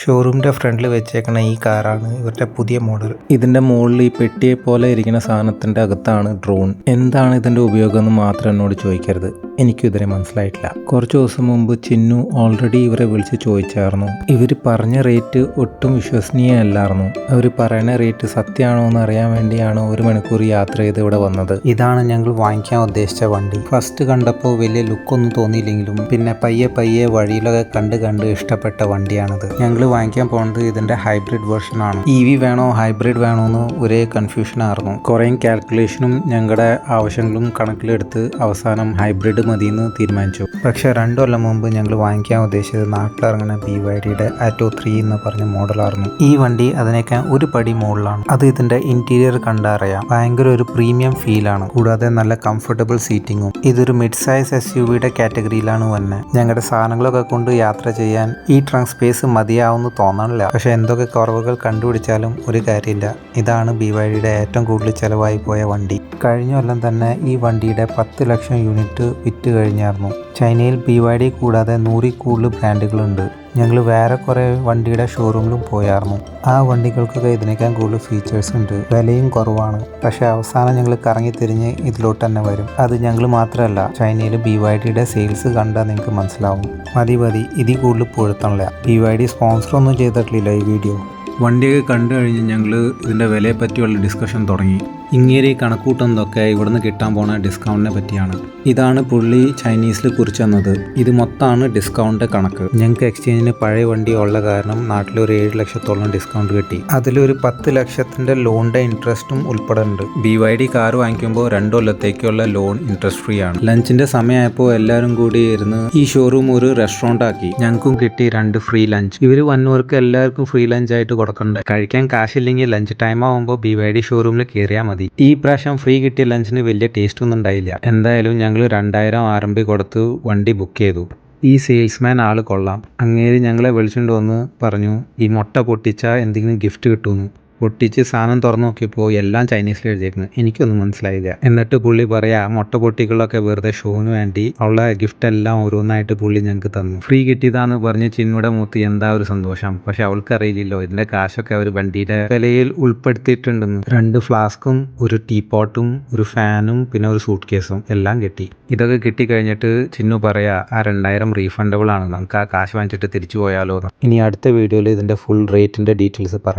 ഷോറൂമിൻ്റെ ഫ്രണ്ടിൽ വെച്ചേക്കുന്ന ഈ കാറാണ് ഇവരുടെ പുതിയ മോഡൽ. ഇതിൻ്റെ മുകളിൽ ഈ പെട്ടിയെ പോലെ ഇരിക്കുന്ന സാധനത്തിൻ്റെ അകത്താണ് ഡ്രോൺ. എന്താണ് ഇതിൻ്റെ ഉപയോഗം എന്ന് മാത്രം എന്നോട് ചോദിക്കരുത്, എനിക്കും ഇതുവരെ മനസ്സിലായിട്ടില്ല. കുറച്ച് ദിവസം മുമ്പ് ചിന്നു ഓൾറെഡി ഇവരെ വിളിച്ച് ചോദിച്ചായിരുന്നു. ഇവർ പറഞ്ഞ റേറ്റ് ഒട്ടും വിശ്വസനീയമല്ലായിരുന്നു. അവർ പറയുന്ന റേറ്റ് സത്യമാണോ എന്ന് അറിയാൻ വേണ്ടിയാണ് 1 മണിക്കൂർ യാത്ര ചെയ്ത് ഇവിടെ വന്നത്. ഇതാണ് ഞങ്ങൾ വാങ്ങിക്കാൻ ഉദ്ദേശിച്ച വണ്ടി. ഫസ്റ്റ് കണ്ടപ്പോൾ വലിയ ലുക്കൊന്നും തോന്നിയില്ലെങ്കിലും പിന്നെ പയ്യെ വഴിയിലൊക്കെ കണ്ട് ഇഷ്ടപ്പെട്ട വണ്ടിയാണിത്. ഞങ്ങൾ വാങ്ങിക്കാൻ പോകുന്നത് ഇതിൻ്റെ ഹൈബ്രിഡ് വേർഷൻ ആണ്. EV വേണോ ഹൈബ്രിഡ് വേണോ എന്ന് ഒരേ കൺഫ്യൂഷൻ ആയിരുന്നു. കുറേ കാൽക്കുലേഷനും ഞങ്ങളുടെ ആവശ്യങ്ങളും കണക്കിലെടുത്ത് അവസാനം ഹൈബ്രിഡ് മതിയെന്ന് തീരുമാനിച്ചു. പക്ഷേ 2 കൊല്ലം മുമ്പ് ഞങ്ങൾ വാങ്ങിക്കാൻ ഉദ്ദേശിച്ചത് നാട്ടിലിറങ്ങുന്ന BYDയുടെ ആറ്റോ 3 എന്ന് പറഞ്ഞ മോഡലായിരുന്നു. ഈ വണ്ടി അതിനേക്കാൾ ഒരു പടി മുകളിലാണ്. അത് ഇതിൻ്റെ ഇന്റീരിയർ കണ്ടറിയാം. ഭയങ്കര ഒരു പ്രീമിയം ഫീലാണ്. കൂടാതെ നല്ല കംഫർട്ടബിൾ സീറ്റിങ്ങും. ഇതൊരു മിഡ് സൈസ് SUVയുടെ കാറ്റഗറിയിലാണ് വന്നെ. ഞങ്ങളുടെ സാധനങ്ങളൊക്കെ കൊണ്ട് യാത്ര ചെയ്യാൻ ഈ ട്രങ്ക് സ്പേസ് മതിയാവുമെന്ന് തോന്നണില്ല. പക്ഷെ എന്തൊക്കെ കുറവുകൾ കണ്ടുപിടിച്ചാലും ഒരു കാര്യമില്ല. ഇതാണ് BYDയുടെ ഏറ്റവും കൂടുതൽ ചിലവായി പോയ വണ്ടി. കഴിഞ്ഞ കൊല്ലം തന്നെ ഈ വണ്ടിയുടെ 10 ലക്ഷം യൂണിറ്റ് വിറ്റ് കഴിഞ്ഞായിരുന്നു. ചൈനയിൽ BYD കൂടാതെ 100 കൂടുതൽ ബ്രാൻഡുകളുണ്ട്. ഞങ്ങൾ വേറെ കുറേ വണ്ടിയുടെ ഷോറൂമിലും പോയായിരുന്നു. ആ വണ്ടികൾക്കൊക്കെ ഇതിനേക്കാൾ കൂടുതൽ ഫീച്ചേഴ്സ് ഉണ്ട്. വിലയും കുറവാണ്. പക്ഷേ അവസാനം ഞങ്ങൾ കറങ്ങി തിരിഞ്ഞ് ഇതിലോട്ട് തന്നെ വരും. അത് ഞങ്ങൾ മാത്രമല്ല, ചൈനയിൽ BYDയുടെ സെയിൽസ് കണ്ടാൽ നിങ്ങൾക്ക് മനസ്സിലാവും. മതി ഇതിൽ കൂടുതൽ പൊഴുത്തണില്ല. BYD സ്പോൺസറൊന്നും ചെയ്തിട്ടില്ല ഈ വീഡിയോ. വണ്ടിയൊക്കെ കണ്ടു കഴിഞ്ഞ് ഞങ്ങൾ ഇതിൻ്റെ വിലയെ പറ്റിയുള്ള ഡിസ്കഷൻ തുടങ്ങി. ഇങ്ങേരി കണക്കൂട്ടുന്നതൊക്കെ ഇവിടുന്ന് കിട്ടാൻ പോണ ഡിസ്കൗണ്ടിനെ പറ്റിയാണ്. ഇതാണ് പുള്ളി ചൈനീസിൽ കുറിച്ച് തന്നത്. ഇത് മൊത്തമാണ് ഡിസ്കൗണ്ട് കണക്ക്. ഞങ്ങൾക്ക് എക്സ്ചേഞ്ചിന് പഴയ വണ്ടി ഉള്ള കാരണം നാട്ടിലൊരു 7 ലക്ഷത്തോളം ഡിസ്കൗണ്ട് കിട്ടി. അതിലൊരു 10 ലക്ഷത്തിൻ്റെ ലോണിൻ്റെ ഇൻട്രസ്റ്റും ഉൾപ്പെടുന്നുണ്ട്. BYD കാർ വാങ്ങിക്കുമ്പോൾ 2 കൊല്ലത്തേക്കുള്ള ലോൺ ഇൻട്രസ്റ്റ് ഫ്രീ ആണ്. ലഞ്ചിൻ്റെ സമയമായപ്പോൾ എല്ലാവരും കൂടി ഇരുന്ന് ഈ ഷോറൂം ഒരു റെസ്റ്റോറൻ്റ് ആക്കി. ഞങ്ങൾക്കും കിട്ടി 2 ഫ്രീ ലഞ്ച്. ഇവർ വന്നവർക്ക് എല്ലാവർക്കും ഫ്രീ ലഞ്ച് ആയിട്ട് കൊടുക്കണ്ടേ. കഴിക്കാൻ കാശില്ലെങ്കിൽ ലഞ്ച് ടൈം ആകുമ്പോൾ BYD ഷോറൂമിൽ കയറിയാൽ മതി. ഈ പ്രാവശ്യം ഫ്രീ കിട്ടിയ ലഞ്ചിന് വലിയ ടേസ്റ്റ് ഒന്നും ഉണ്ടായില്ല. എന്തായാലും ഞങ്ങൾ 2000 RMB കൊടുത്ത് വണ്ടി ബുക്ക് ചെയ്തു. ഈ സെയിൽസ്മാൻ ആൾ കൊള്ളാം. അങ്ങേര് ഞങ്ങളെ വിളിച്ചുകൊണ്ട് വന്ന് പറഞ്ഞു ഈ മുട്ട പൊട്ടിച്ചാൽ എന്തെങ്കിലും ഗിഫ്റ്റ് കിട്ടുമെന്ന്. പൊട്ടിച്ച് സാധനം തുറന്നു നോക്കിയപ്പോൾ എല്ലാം ചൈനീസിൽ എഴുതിയേക്കുന്നത്. എനിക്കൊന്നും മനസ്സിലായില്ല. എന്നിട്ട് പുള്ളി പറയാ മുട്ട പൊട്ടികളൊക്കെ വെറുതെ ഷോന് വേണ്ടി ഉള്ള ഗിഫ്റ്റ് എല്ലാം ഓരോന്നായിട്ട് പുള്ളി ഞങ്ങൾക്ക് തന്നു. ഫ്രീ കിട്ടിയതാന്ന് പറഞ്ഞ് ചിന്നുടെ മൂത്ത് എന്താ ഒരു സന്തോഷം. പക്ഷെ അവൾക്കറിയില്ലല്ലോ ഇതിന്റെ കാശൊക്കെ അവർ വണ്ടിയുടെ വിലയിൽ ഉൾപ്പെടുത്തിയിട്ടുണ്ടെന്ന്. 2 ഫ്ലാസ്കും ഒരു ടീപോട്ടും ഒരു ഫാനും പിന്നെ ഒരു സൂട്ട് കേസും എല്ലാം കിട്ടി. ഇതൊക്കെ കിട്ടിക്കഴിഞ്ഞിട്ട് ചിന്നു പറയാ ആ 2000 റീഫണ്ടബിൾ ആണ്, നമുക്ക് ആ കാശ് വാങ്ങിച്ചിട്ട് തിരിച്ചു പോയാലോ. ഇനി അടുത്ത വീഡിയോയിൽ ഇതിന്റെ ഫുൾ റേറ്റിന്റെ ഡീറ്റെയിൽസ് പറയാം.